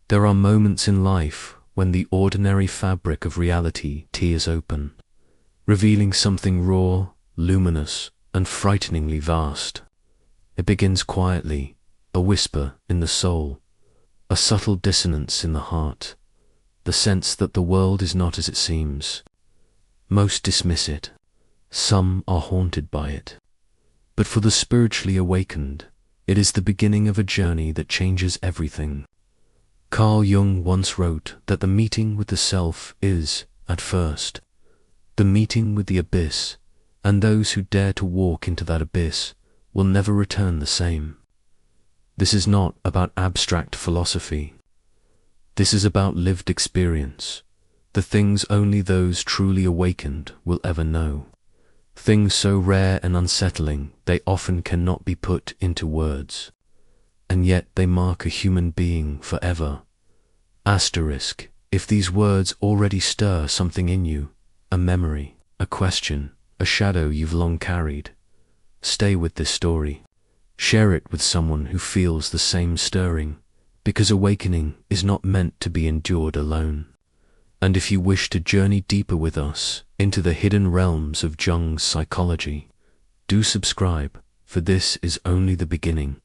There are moments in life when the ordinary fabric of reality tears open, revealing something raw, luminous, and frighteningly vast. It begins quietly, a whisper in the soul, a subtle dissonance in the heart, the sense that the world is not as it seems. Most dismiss it. Some are haunted by it. But for the spiritually awakened, it is the beginning of a journey that changes everything. Carl Jung once wrote that the meeting with the self is, at first, the meeting with the abyss, and those who dare to walk into that abyss will never return the same. This is not about abstract philosophy. This is about lived experience, the things only those truly awakened will ever know. Things so rare and unsettling they often cannot be put into words, and yet they mark a human being forever. Asterisk, if these words already stir something in you, a memory, a question, a shadow you've long carried, stay with this story. Share it with someone who feels the same stirring, because awakening is not meant to be endured alone. And if you wish to journey deeper with us into the hidden realms of Jung's psychology, do subscribe, for this is only the beginning.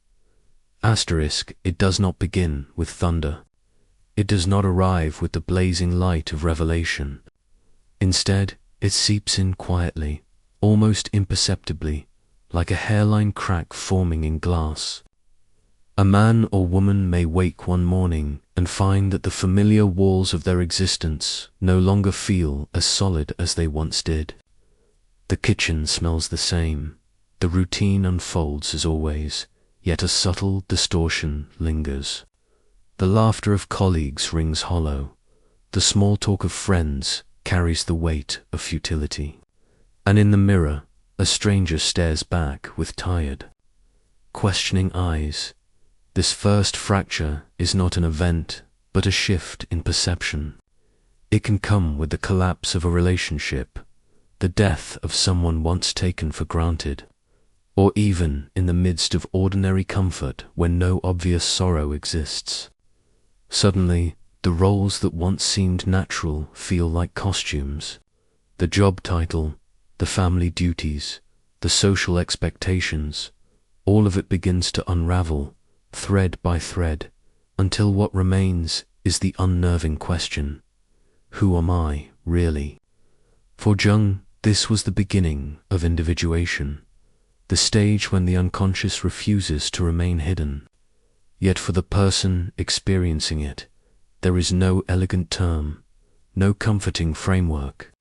Asterisk, it does not begin with thunder. It does not arrive with the blazing light of revelation. Instead, it seeps in quietly, almost imperceptibly, like a hairline crack forming in glass. A man or woman may wake one morning and find that the familiar walls of their existence no longer feel as solid as they once did. The kitchen smells the same, the routine unfolds as always, yet a subtle distortion lingers. The laughter of colleagues rings hollow, the small talk of friends carries the weight of futility. And in the mirror, a stranger stares back with tired, questioning eyes. This first fracture is not an event, but a shift in perception. It can come with the collapse of a relationship, the death of someone once taken for granted, or even in the midst of ordinary comfort when no obvious sorrow exists. Suddenly, the roles that once seemed natural feel like costumes. The job title, the family duties, the social expectations, all of it begins to unravel, thread by thread, until what remains is the unnerving question: who am I, really? For Jung, this was the beginning of individuation, the stage when the unconscious refuses to remain hidden. Yet for the person experiencing it, there is no elegant term, no comforting framework.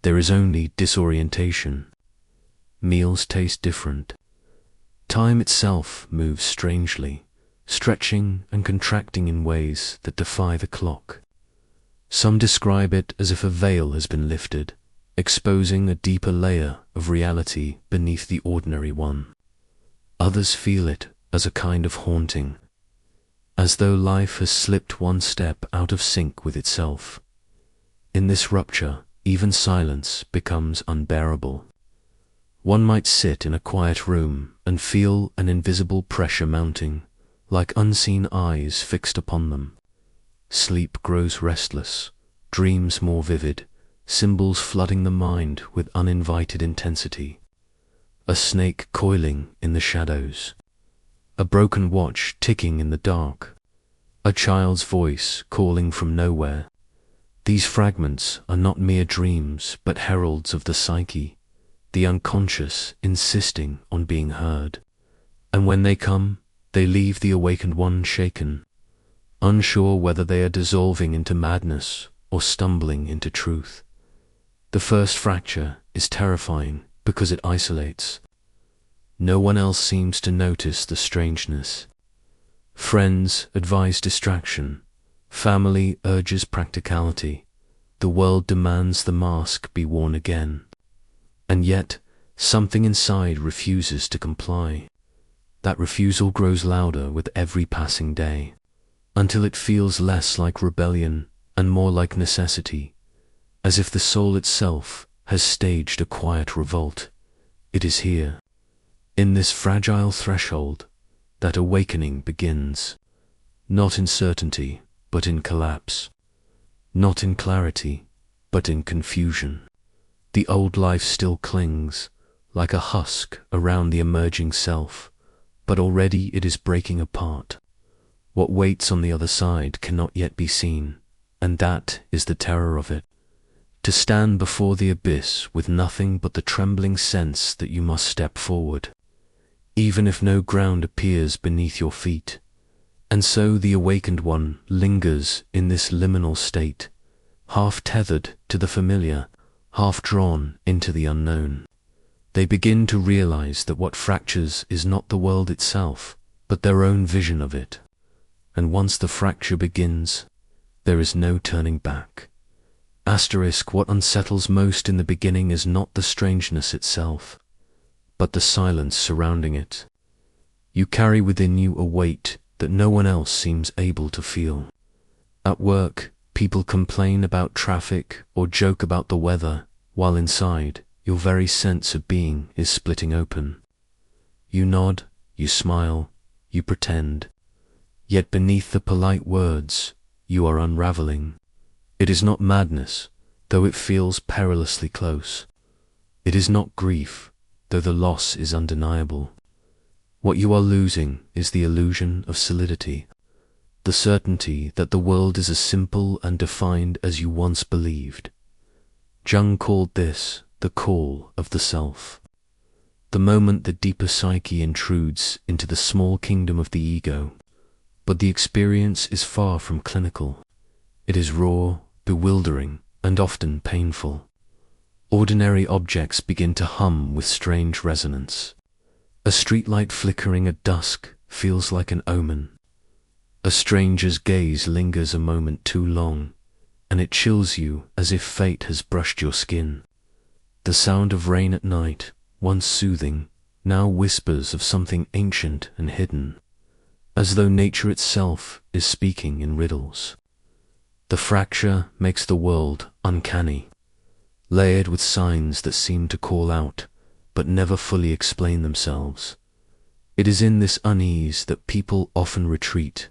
There is only disorientation. Meals taste different. Time itself moves strangely, stretching and contracting in ways that defy the clock. Some describe it as if a veil has been lifted, exposing a deeper layer of reality beneath the ordinary one. Others feel it as a kind of haunting, as though life has slipped one step out of sync with itself. In this rupture, even silence becomes unbearable. One might sit in a quiet room and feel an invisible pressure mounting, like unseen eyes fixed upon them. Sleep grows restless, dreams more vivid, symbols flooding the mind with uninvited intensity. A snake coiling in the shadows. A broken watch ticking in the dark. A child's voice calling from nowhere. These fragments are not mere dreams, but heralds of the psyche, the unconscious insisting on being heard. And when they come, they leave the awakened one shaken, unsure whether they are dissolving into madness or stumbling into truth. The first fracture is terrifying because it isolates. No one else seems to notice the strangeness. Friends advise distraction. Family urges practicality. The world demands the mask be worn again. And yet, something inside refuses to comply. That refusal grows louder with every passing day, until it feels less like rebellion and more like necessity, as if the soul itself has staged a quiet revolt. It is here, in this fragile threshold, that awakening begins, not in certainty, but in collapse. Not in clarity, but in confusion. The old life still clings, like a husk around the emerging self, but already it is breaking apart. What waits on the other side cannot yet be seen, and that is the terror of it. To stand before the abyss with nothing but the trembling sense that you must step forward, even if no ground appears beneath your feet. And so the awakened one lingers in this liminal state, half tethered to the familiar, half drawn into the unknown. They begin to realize that what fractures is not the world itself, but their own vision of it. And once the fracture begins, there is no turning back. What unsettles most in the beginning is not the strangeness itself, but the silence surrounding it. You carry within you a weight that no one else seems able to feel. At work, people complain about traffic or joke about the weather, while inside, your very sense of being is splitting open. You nod, you smile, you pretend. Yet beneath the polite words, you are unraveling. It is not madness, though it feels perilously close. It is not grief, though the loss is undeniable. What you are losing is the illusion of solidity, the certainty that the world is as simple and defined as you once believed. Jung called this the call of the self. The moment the deeper psyche intrudes into the small kingdom of the ego. But the experience is far from clinical. It is raw, bewildering, and often painful. Ordinary objects begin to hum with strange resonance. A streetlight flickering at dusk feels like an omen. A stranger's gaze lingers a moment too long, and it chills you as if fate has brushed your skin. The sound of rain at night, once soothing, now whispers of something ancient and hidden, as though nature itself is speaking in riddles. The fracture makes the world uncanny, layered with signs that seem to call out, but never fully explain themselves. It is in this unease that people often retreat.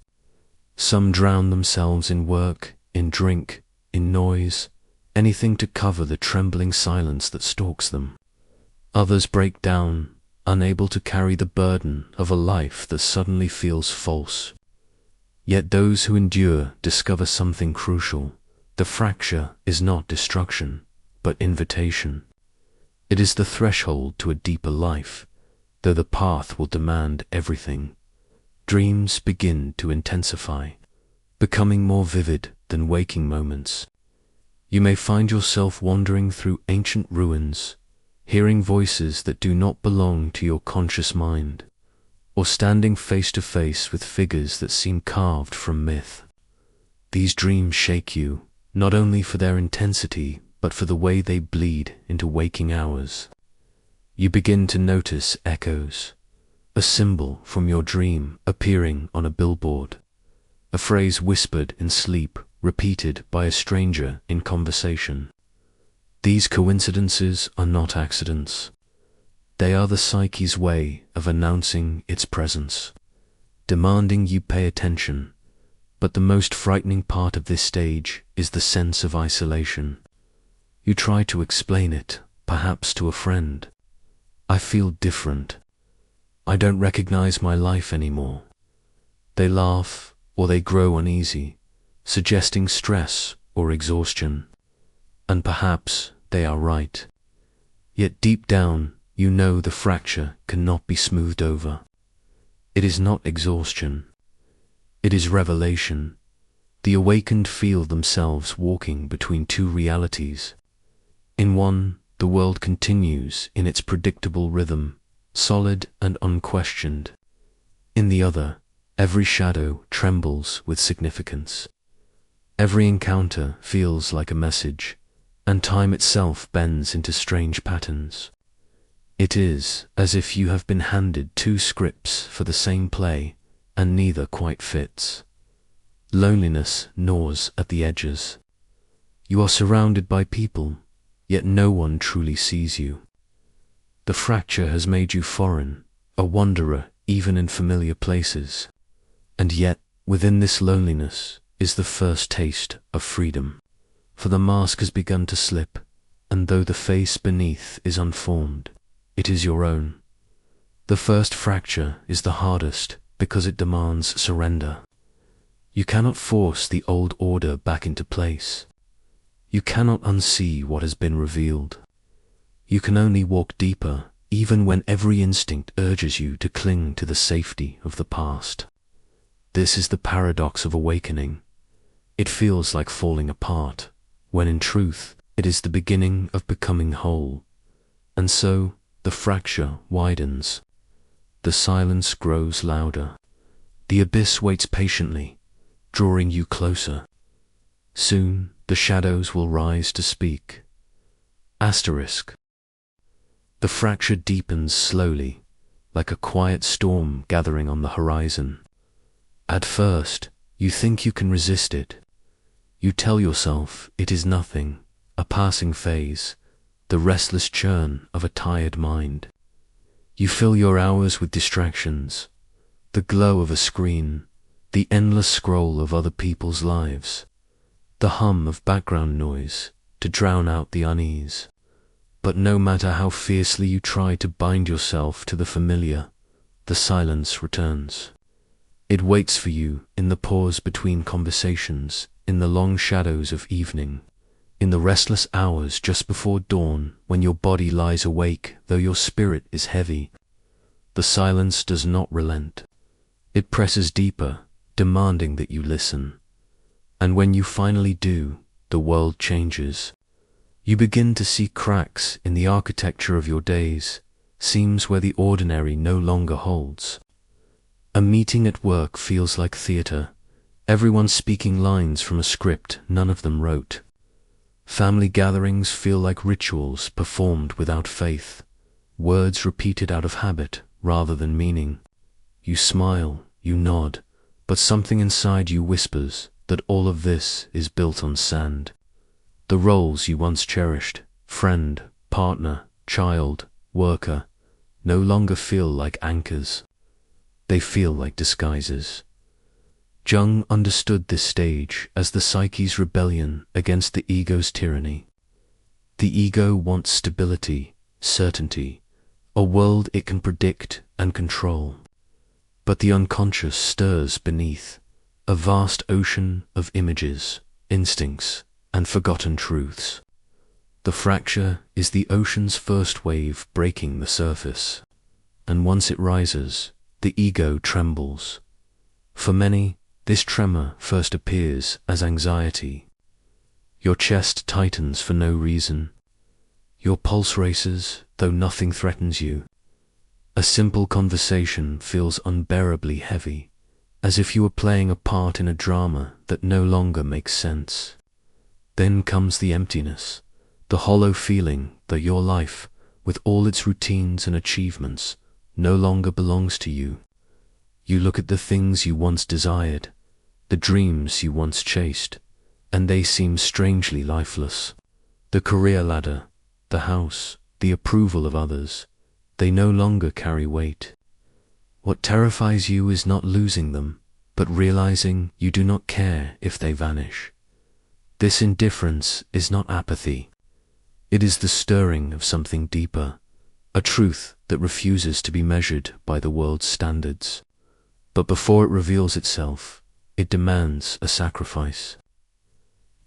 Some drown themselves in work, in drink, in noise, anything to cover the trembling silence that stalks them. Others break down, unable to carry the burden of a life that suddenly feels false. Yet those who endure discover something crucial. The fracture is not destruction, but invitation. It is the threshold to a deeper life, though the path will demand everything. Dreams begin to intensify, becoming more vivid than waking moments. You may find yourself wandering through ancient ruins, hearing voices that do not belong to your conscious mind, or standing face to face with figures that seem carved from myth. These dreams shake you, not only for their intensity, but for the way they bleed into waking hours. You begin to notice echoes, a symbol from your dream appearing on a billboard, a phrase whispered in sleep, repeated by a stranger in conversation. These coincidences are not accidents. They are the psyche's way of announcing its presence, demanding you pay attention. But the most frightening part of this stage is the sense of isolation. You try to explain it, perhaps to a friend. I feel different. I don't recognize my life anymore. They laugh, or they grow uneasy, suggesting stress or exhaustion. And perhaps they are right. Yet deep down, you know the fracture cannot be smoothed over. It is not exhaustion. It is revelation. The awakened feel themselves walking between two realities. In one, the world continues in its predictable rhythm, solid and unquestioned. In the other, every shadow trembles with significance. Every encounter feels like a message, and time itself bends into strange patterns. It is as if you have been handed two scripts for the same play, and neither quite fits. Loneliness gnaws at the edges. You are surrounded by people, yet no one truly sees you. The fracture has made you foreign, a wanderer even in familiar places. And yet, within this loneliness, is the first taste of freedom, for the mask has begun to slip, and though the face beneath is unformed, it is your own. The first fracture is the hardest because it demands surrender. You cannot force the old order back into place. You cannot unsee what has been revealed. You can only walk deeper, even when every instinct urges you to cling to the safety of the past. This is the paradox of awakening. It feels like falling apart, when in truth it is the beginning of becoming whole. And so the fracture widens. The silence grows louder. The abyss waits patiently, drawing you closer. Soon the shadows will rise to speak. Asterisk. The fracture deepens slowly, like a quiet storm gathering on the horizon. At first, you think you can resist it. You tell yourself it is nothing, a passing phase, the restless churn of a tired mind. You fill your hours with distractions, the glow of a screen, the endless scroll of other people's lives, the hum of background noise to drown out the unease. But no matter how fiercely you try to bind yourself to the familiar, the silence returns. It waits for you in the pause between conversations, in the long shadows of evening, in the restless hours just before dawn when your body lies awake though your spirit is heavy. The silence does not relent. It presses deeper, demanding that you listen. And when you finally do, the world changes. You begin to see cracks in the architecture of your days, seams where the ordinary no longer holds. A meeting at work feels like theater, everyone speaking lines from a script none of them wrote. Family gatherings feel like rituals performed without faith, words repeated out of habit rather than meaning. You smile, you nod, but something inside you whispers that all of this is built on sand. The roles you once cherished, friend, partner, child, worker, no longer feel like anchors. They feel like disguises. Jung understood this stage as the psyche's rebellion against the ego's tyranny. The ego wants stability, certainty, a world it can predict and control. But the unconscious stirs beneath, a vast ocean of images, instincts, and forgotten truths. The fracture is the ocean's first wave breaking the surface, and once it rises, the ego trembles. For many, this tremor first appears as anxiety. Your chest tightens for no reason. Your pulse races, though nothing threatens you. A simple conversation feels unbearably heavy, as if you were playing a part in a drama that no longer makes sense. Then comes the emptiness, the hollow feeling that your life, with all its routines and achievements, no longer belongs to you. You look at the things you once desired, the dreams you once chased, and they seem strangely lifeless. The career ladder, the house, the approval of others, they no longer carry weight. What terrifies you is not losing them, but realizing you do not care if they vanish. This indifference is not apathy. It is the stirring of something deeper, a truth that refuses to be measured by the world's standards. But before it reveals itself, it demands a sacrifice.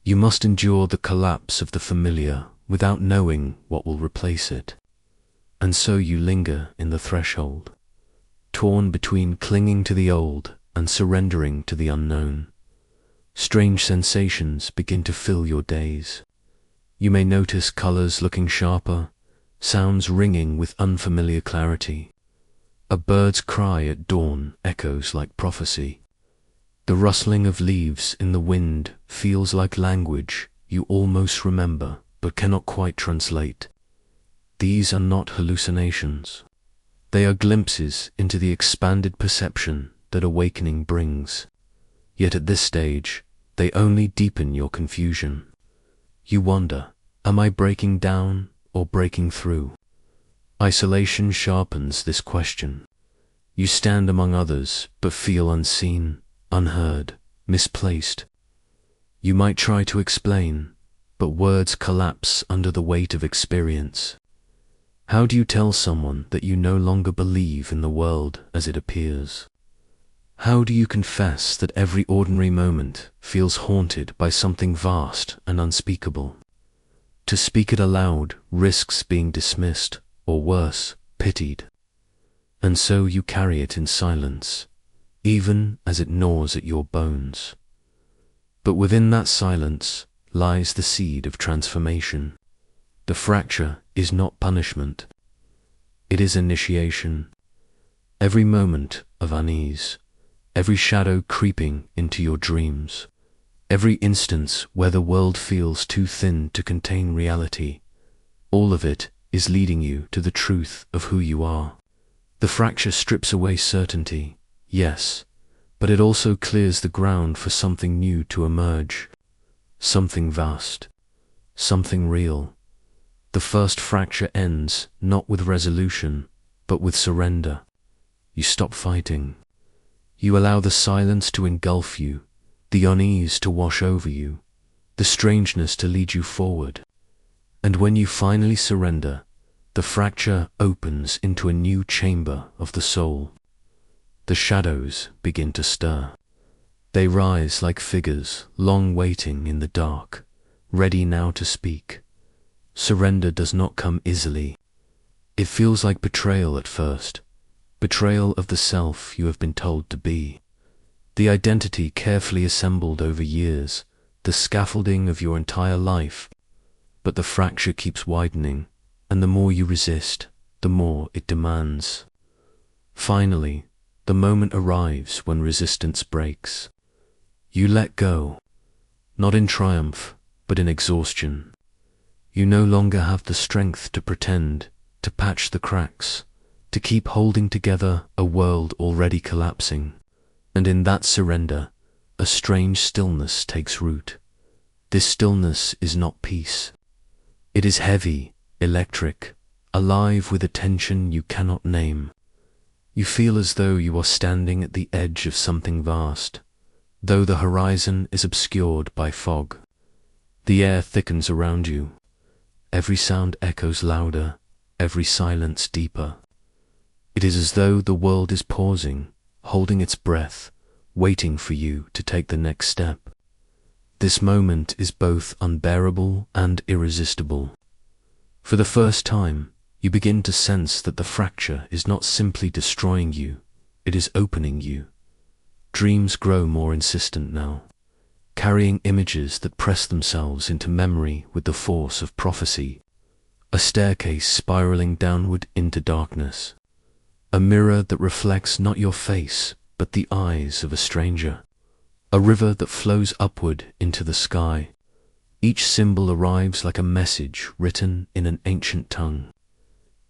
You must endure the collapse of the familiar without knowing what will replace it. And so you linger in the threshold, torn between clinging to the old and surrendering to the unknown. Strange sensations begin to fill your days. You may notice colors looking sharper, sounds ringing with unfamiliar clarity. A bird's cry at dawn echoes like prophecy. The rustling of leaves in the wind feels like language you almost remember but cannot quite translate. These are not hallucinations. They are glimpses into the expanded perception that awakening brings. Yet at this stage, they only deepen your confusion. You wonder, am I breaking down or breaking through? Isolation sharpens this question. You stand among others but feel unseen, unheard, misplaced, You might try to explain, but words collapse under the weight of experience. How do you tell someone that you no longer believe in the world as it appears? How do you confess that every ordinary moment feels haunted by something vast and unspeakable? To speak it aloud risks being dismissed, or worse, pitied. And so you carry it in silence, even as it gnaws at your bones. But within that silence lies the seed of transformation. The fracture is not punishment. It is initiation. Every moment of unease, every shadow creeping into your dreams, every instance where the world feels too thin to contain reality, all of it is leading you to the truth of who you are. The fracture strips away certainty, yes, but it also clears the ground for something new to emerge, something vast, something real. The first fracture ends not with resolution, but with surrender. You stop fighting. You allow the silence to engulf you, the unease to wash over you, the strangeness to lead you forward. And when you finally surrender, the fracture opens into a new chamber of the soul. The shadows begin to stir. They rise like figures long waiting in the dark, ready now to speak. Surrender does not come easily. It feels like betrayal at first, betrayal of the self you have been told to be, the identity carefully assembled over years, the scaffolding of your entire life. But the fracture keeps widening, and the more you resist, the more it demands. Finally, the moment arrives when resistance breaks. You let go, not in triumph, but in exhaustion. You no longer have the strength to pretend, to patch the cracks, to keep holding together a world already collapsing. And in that surrender, a strange stillness takes root. This stillness is not peace. It is heavy, electric, alive with a tension you cannot name. You feel as though you are standing at the edge of something vast, though the horizon is obscured by fog. The air thickens around you. Every sound echoes louder, every silence deeper. It is as though the world is pausing, holding its breath, waiting for you to take the next step. This moment is both unbearable and irresistible. For the first time, you begin to sense that the fracture is not simply destroying you, it is opening you. Dreams grow more insistent now, carrying images that press themselves into memory with the force of prophecy. A staircase spiraling downward into darkness. A mirror that reflects not your face, but the eyes of a stranger. A river that flows upward into the sky. Each symbol arrives like a message written in an ancient tongue.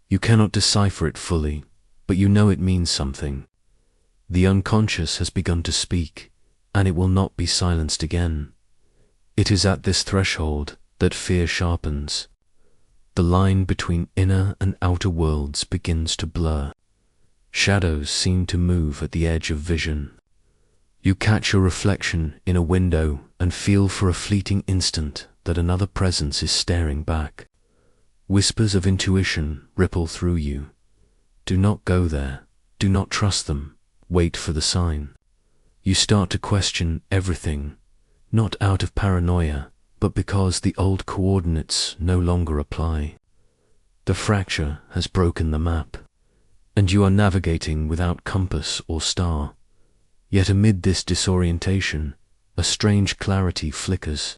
You cannot decipher it fully, but you know it means something. The unconscious has begun to speak, and it will not be silenced again. It is at this threshold that fear sharpens. The line between inner and outer worlds begins to blur. Shadows seem to move at the edge of vision. You catch your reflection in a window and feel for a fleeting instant that another presence is staring back. Whispers of intuition ripple through you. Do not go there. Do not trust them. Wait for the sign. You start to question everything, not out of paranoia, but because the old coordinates no longer apply. The fracture has broken the map, and you are navigating without compass or star. Yet amid this disorientation, a strange clarity flickers.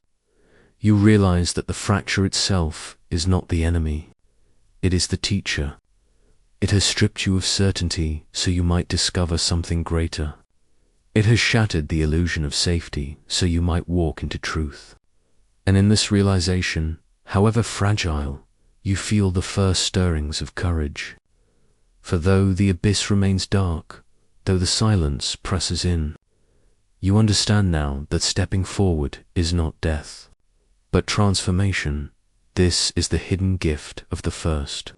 You realize that the fracture itself is not the enemy. It is the teacher. It has stripped you of certainty so you might discover something greater. It has shattered the illusion of safety so you might walk into truth. And in this realization, however fragile, you feel the first stirrings of courage. For though the abyss remains dark, though the silence presses in, you understand now that stepping forward is not death, but transformation. This is the hidden gift of the first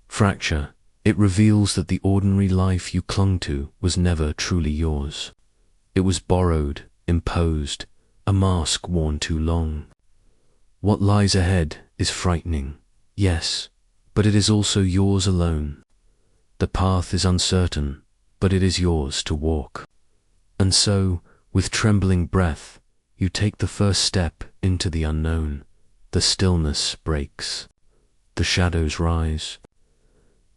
fracture. It reveals that the ordinary life you clung to was never truly yours. It was borrowed, imposed, a mask worn too long. What lies ahead is frightening, yes, but it is also yours alone. The path is uncertain, but it is yours to walk. And so, with trembling breath, you take the first step into the unknown. The stillness breaks. The shadows rise.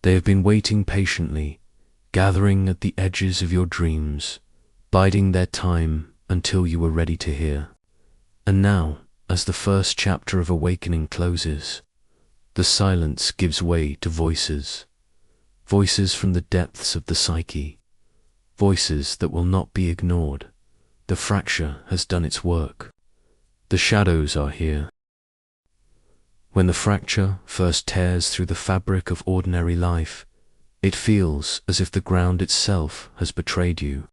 They have been waiting patiently, gathering at the edges of your dreams, biding their time until you were ready to hear. And now, as the first chapter of awakening closes, the silence gives way to voices. Voices from the depths of the psyche. Voices that will not be ignored. The fracture has done its work. The shadows are here. When the fracture first tears through the fabric of ordinary life, it feels as if the ground itself has betrayed you.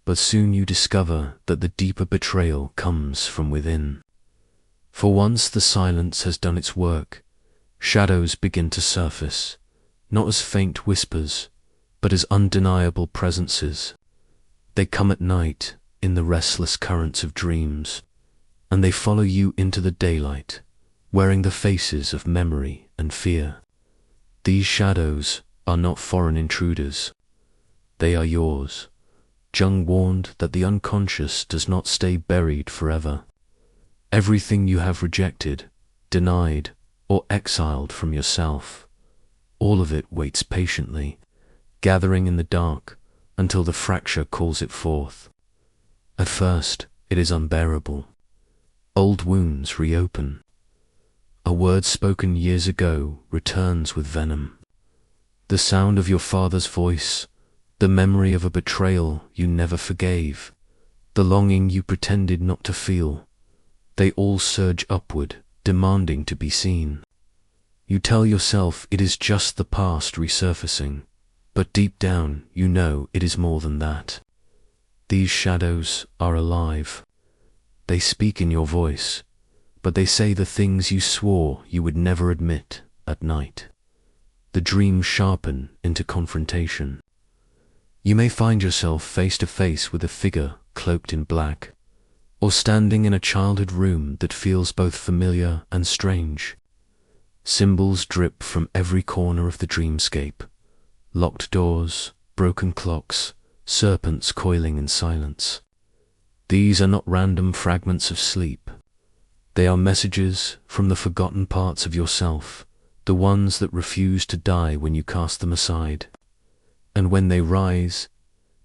But soon you discover that the deeper betrayal comes from within. For once the silence has done its work, shadows begin to surface, not as faint whispers, but as undeniable presences. They come at night in the restless currents of dreams, and they follow you into the daylight, wearing the faces of memory and fear. These shadows are not foreign intruders. They are yours. Jung warned that the unconscious does not stay buried forever. Everything you have rejected, denied, or exiled from yourself, all of it waits patiently, gathering in the dark until the fracture calls it forth. At first, it is unbearable. Old wounds reopen. A word spoken years ago returns with venom. The sound of your father's voice, the memory of a betrayal you never forgave, the longing you pretended not to feel, they all surge upward, demanding to be seen. You tell yourself it is just the past resurfacing, but deep down you know it is more than that. These shadows are alive. They speak in your voice, but they say the things you swore you would never admit at night. The dreams sharpen into confrontation. You may find yourself face to face with a figure cloaked in black, or standing in a childhood room that feels both familiar and strange. Symbols drip from every corner of the dreamscape. Locked doors, broken clocks, serpents coiling in silence. These are not random fragments of sleep. They are messages from the forgotten parts of yourself, the ones that refuse to die when you cast them aside. And when they rise,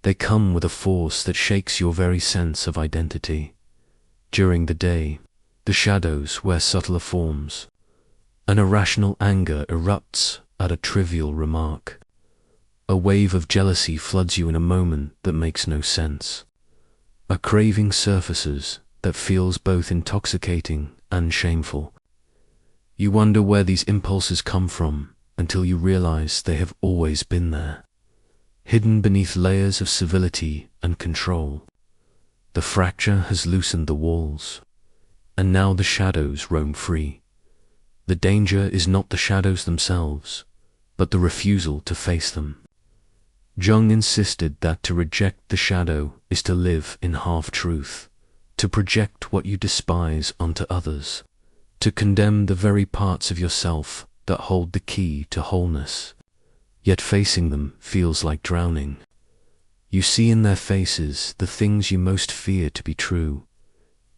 they come with a force that shakes your very sense of identity. During the day, the shadows wear subtler forms. An irrational anger erupts at a trivial remark. A wave of jealousy floods you in a moment that makes no sense. A craving surfaces that feels both intoxicating and shameful. You wonder where these impulses come from until you realize they have always been there, hidden beneath layers of civility and control. The fracture has loosened the walls, and now the shadows roam free. The danger is not the shadows themselves, but the refusal to face them. Jung insisted that to reject the shadow is to live in half-truth, to project what you despise onto others, to condemn the very parts of yourself that hold the key to wholeness. Yet facing them feels like drowning. You see in their faces the things you most fear to be true,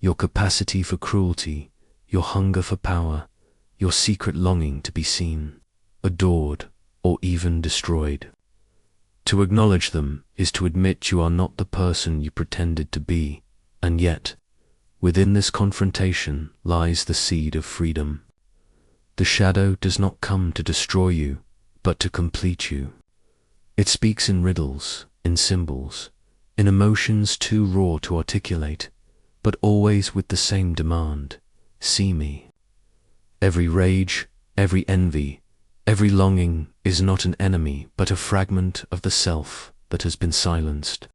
your capacity for cruelty, your hunger for power, your secret longing to be seen, adored, or even destroyed. To acknowledge them is to admit you are not the person you pretended to be, and yet, within this confrontation lies the seed of freedom. The shadow does not come to destroy you, but to complete you. It speaks in riddles, in symbols, in emotions too raw to articulate, but always with the same demand: see me. Every rage, every envy, every longing is not an enemy, but a fragment of the self that has been silenced.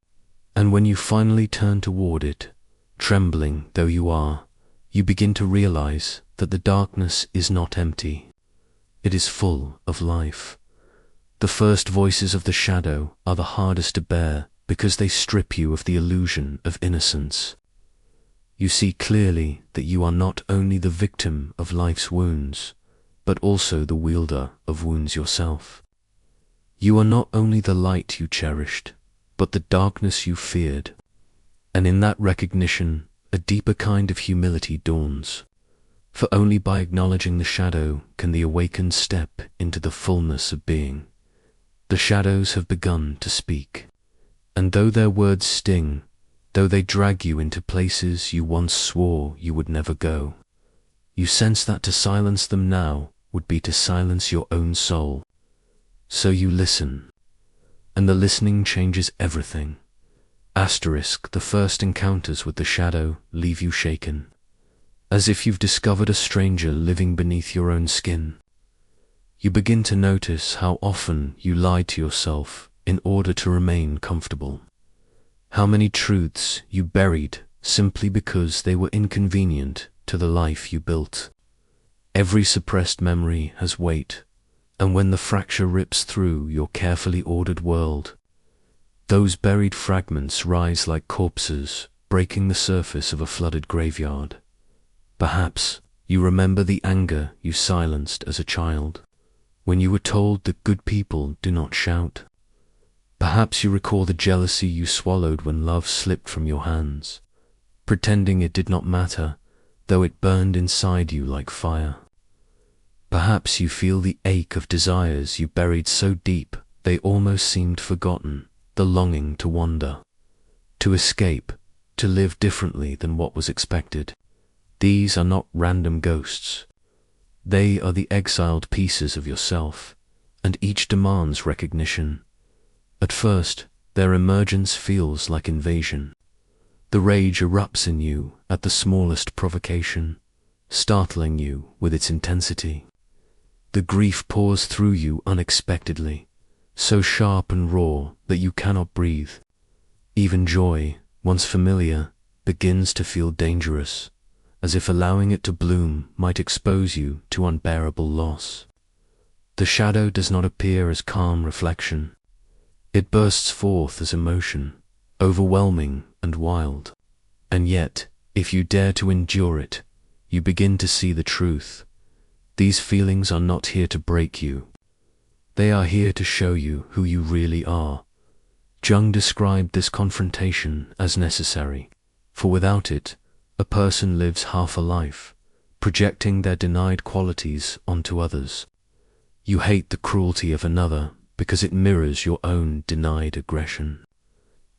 And when you finally turn toward it, trembling though you are, you begin to realize that the darkness is not empty. It is full of life. The first voices of the shadow are the hardest to bear because they strip you of the illusion of innocence. You see clearly that you are not only the victim of life's wounds, but also the wielder of wounds yourself. You are not only the light you cherished, but the darkness you feared. And in that recognition, a deeper kind of humility dawns. For only by acknowledging the shadow can the awakened step into the fullness of being. The shadows have begun to speak. And though their words sting, though they drag you into places you once swore you would never go, you sense that to silence them now would be to silence your own soul. So you listen, and the listening changes everything. Asterisk, the first encounters with the shadow leave you shaken, as if you've discovered a stranger living beneath your own skin. You begin to notice how often you lied to yourself in order to remain comfortable. How many truths you buried simply because they were inconvenient to the life you built. Every suppressed memory has weight, and when the fracture rips through your carefully ordered world, those buried fragments rise like corpses, breaking the surface of a flooded graveyard. Perhaps you remember the anger you silenced as a child, when you were told that good people do not shout. Perhaps you recall the jealousy you swallowed when love slipped from your hands, pretending it did not matter, though it burned inside you like fire. Perhaps you feel the ache of desires you buried so deep they almost seemed forgotten, the longing to wander, to escape, to live differently than what was expected. These are not random ghosts. They are the exiled pieces of yourself, and each demands recognition. At first, their emergence feels like invasion. The rage erupts in you at the smallest provocation, startling you with its intensity. The grief pours through you unexpectedly, so sharp and raw that you cannot breathe. Even joy, once familiar, begins to feel dangerous, as if allowing it to bloom might expose you to unbearable loss. The shadow does not appear as calm reflection. It bursts forth as emotion, overwhelming and wild. And yet, if you dare to endure it, you begin to see the truth. These feelings are not here to break you. They are here to show you who you really are. Jung described this confrontation as necessary, for without it, a person lives half a life, projecting their denied qualities onto others. You hate the cruelty of another because it mirrors your own denied aggression.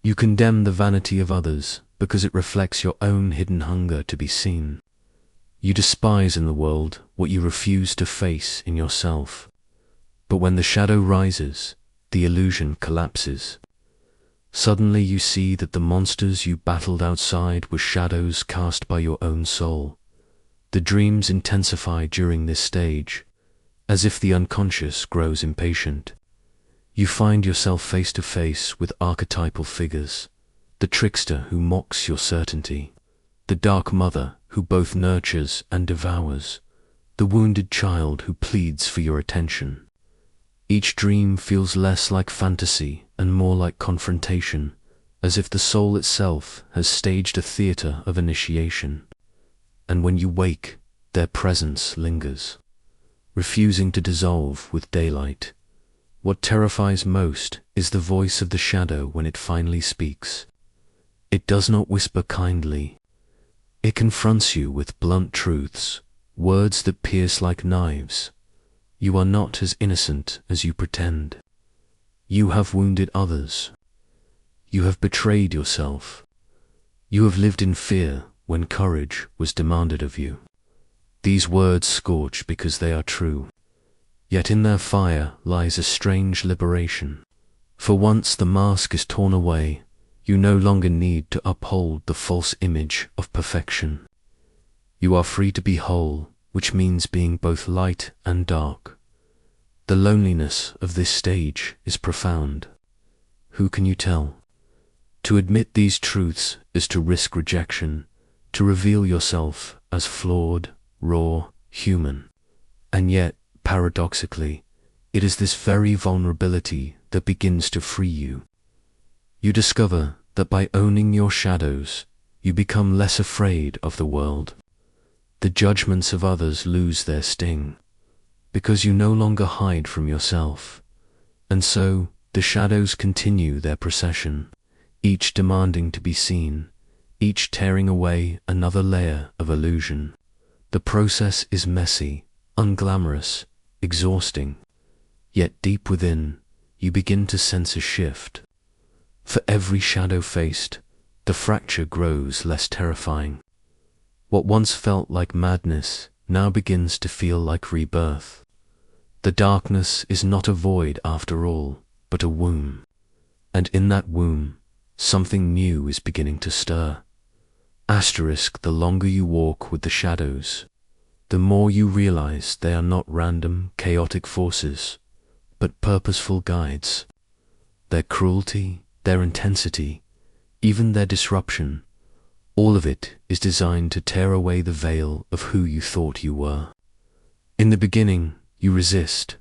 You condemn the vanity of others because it reflects your own hidden hunger to be seen. You despise in the world what you refuse to face in yourself. But when the shadow rises, the illusion collapses. Suddenly you see that the monsters you battled outside were shadows cast by your own soul. The dreams intensify during this stage, as if the unconscious grows impatient. You find yourself face to face with archetypal figures, the trickster who mocks your certainty, the dark mother who both nurtures and devours, the wounded child who pleads for your attention. Each dream feels less like fantasy and more like confrontation, as if the soul itself has staged a theater of initiation. And when you wake, their presence lingers, refusing to dissolve with daylight. What terrifies most is the voice of the shadow when it finally speaks. It does not whisper kindly. It confronts you with blunt truths, words that pierce like knives. You are not as innocent as you pretend. You have wounded others. You have betrayed yourself. You have lived in fear when courage was demanded of you. These words scorch because they are true. Yet in their fire lies a strange liberation. For once the mask is torn away, you no longer need to uphold the false image of perfection. You are free to be whole, which means being both light and dark. The loneliness of this stage is profound. Who can you tell? To admit these truths is to risk rejection, to reveal yourself as flawed, raw, human. And yet, paradoxically, it is this very vulnerability that begins to free you. You discover that by owning your shadows, you become less afraid of the world. The judgments of others lose their sting, because you no longer hide from yourself. And so, the shadows continue their procession, each demanding to be seen, each tearing away another layer of illusion. The process is messy, unglamorous, exhausting, yet deep within, you begin to sense a shift. For every shadow faced, the fracture grows less terrifying. What once felt like madness now begins to feel like rebirth. The darkness is not a void after all, but a womb. And in that womb, something new is beginning to stir. The longer you walk with the shadows, the more you realize they are not random, chaotic forces, but purposeful guides. Their cruelty, their intensity, even their disruption, all of it is designed to tear away the veil of who you thought you were. In the beginning, you resist,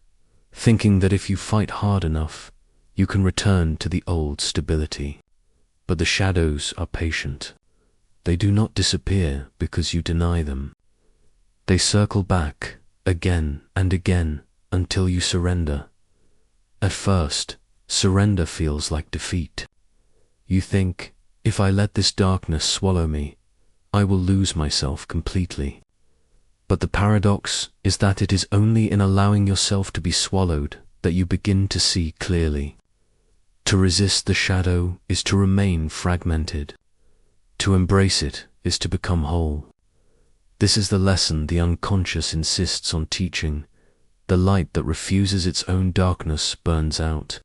thinking that if you fight hard enough, you can return to the old stability. But the shadows are patient. They do not disappear because you deny them. They circle back again and again until you surrender. At first, surrender feels like defeat. You think, if I let this darkness swallow me, I will lose myself completely. But the paradox is that it is only in allowing yourself to be swallowed that you begin to see clearly. To resist the shadow is to remain fragmented. To embrace it is to become whole. This is the lesson the unconscious insists on teaching. The light that refuses its own darkness burns out,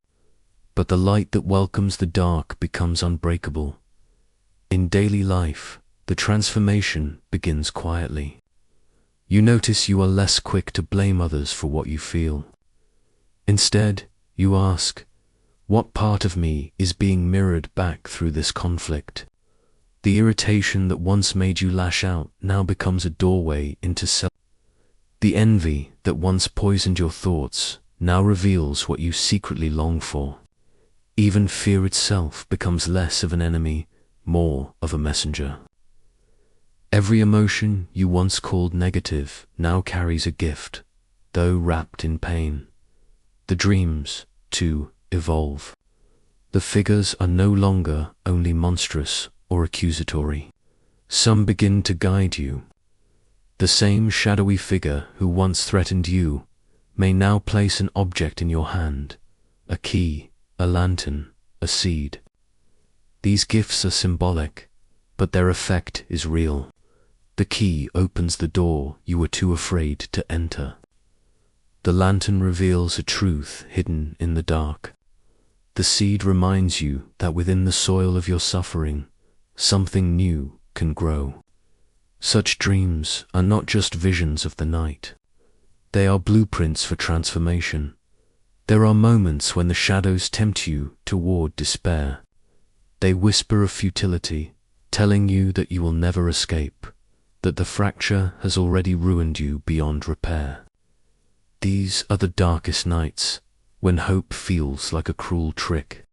but the light that welcomes the dark becomes unbreakable. In daily life, the transformation begins quietly. You notice you are less quick to blame others for what you feel. Instead, you ask, what part of me is being mirrored back through this conflict? The irritation that once made you lash out now becomes a doorway into self. The envy that once poisoned your thoughts now reveals what you secretly long for. Even fear itself becomes less of an enemy, more of a messenger. Every emotion you once called negative now carries a gift, though wrapped in pain. The dreams, too, evolve. The figures are no longer only monstrous or accusatory. Some begin to guide you. The same shadowy figure who once threatened you may now place an object in your hand, a key, a lantern, a seed. These gifts are symbolic, but their effect is real. The key opens the door you were too afraid to enter. The lantern reveals a truth hidden in the dark. The seed reminds you that within the soil of your suffering, something new can grow. Such dreams are not just visions of the night. They are blueprints for transformation. There are moments when the shadows tempt you toward despair. They whisper of futility, telling you that you will never escape, that the fracture has already ruined you beyond repair. These are the darkest nights, when hope feels like a cruel trick.